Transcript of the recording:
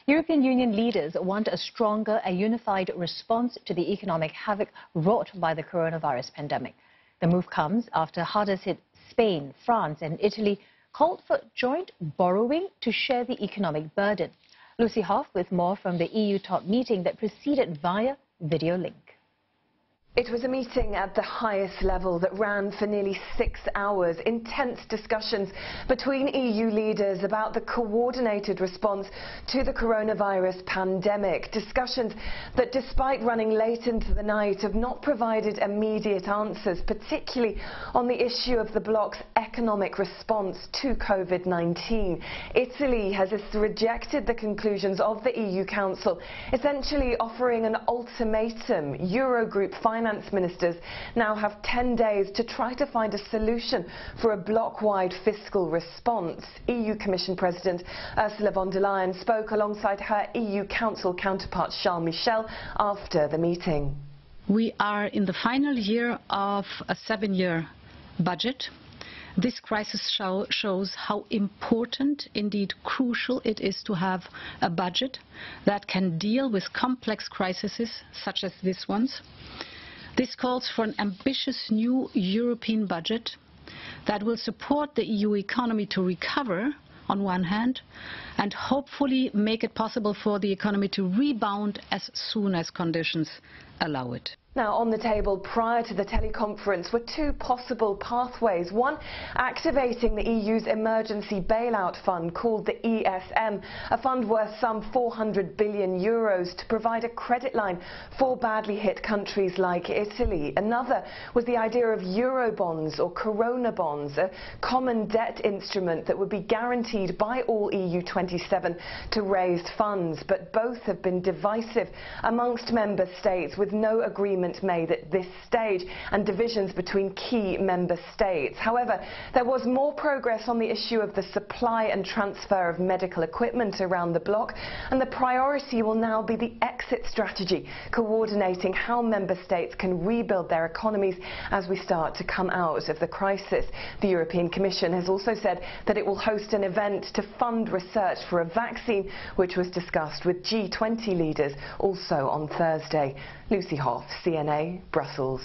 European Union leaders want a stronger and unified response to the economic havoc wrought by the coronavirus pandemic. The move comes after hardest hit Spain, France and Italy called for joint borrowing to share the economic burden. Lucy Hoff with more from the EU top meeting that proceeded via video link. It was a meeting at the highest level that ran for nearly 6 hours. Intense discussions between EU leaders about the coordinated response to the coronavirus pandemic. Discussions that, despite running late into the night, have not provided immediate answers, particularly on the issue of the bloc's economic response to COVID-19. Italy has rejected the conclusions of the EU Council, essentially offering an ultimatum. Eurogroup finance ministers now have 10 days to try to find a solution for a bloc-wide fiscal response. EU Commission President Ursula von der Leyen spoke alongside her EU Council counterpart Charles Michel after the meeting. We are in the final year of a 7-year budget. This crisis shows how important, indeed crucial, it is to have a budget that can deal with complex crises such as this one. This calls for an ambitious new European budget that will support the EU economy to recover on one hand and hopefully make it possible for the economy to rebound as soon as conditions allow it. Now, on the table prior to the teleconference were two possible pathways. One, activating the EU's emergency bailout fund called the ESM, a fund worth some 400 billion euros to provide a credit line for badly hit countries like Italy. Another was the idea of Eurobonds or Corona bonds, a common debt instrument that would be guaranteed by all EU 27 to raise funds. But both have been divisive amongst member states, with no agreement made at this stage and divisions between key member states. However, there was more progress on the issue of the supply and transfer of medical equipment around the bloc, and the priority will now be the exit strategy, coordinating how member states can rebuild their economies as we start to come out of the crisis. The European Commission has also said that it will host an event to fund research for a vaccine, which was discussed with G20 leaders also on Thursday. Lucy Hoff, CNA, Brussels.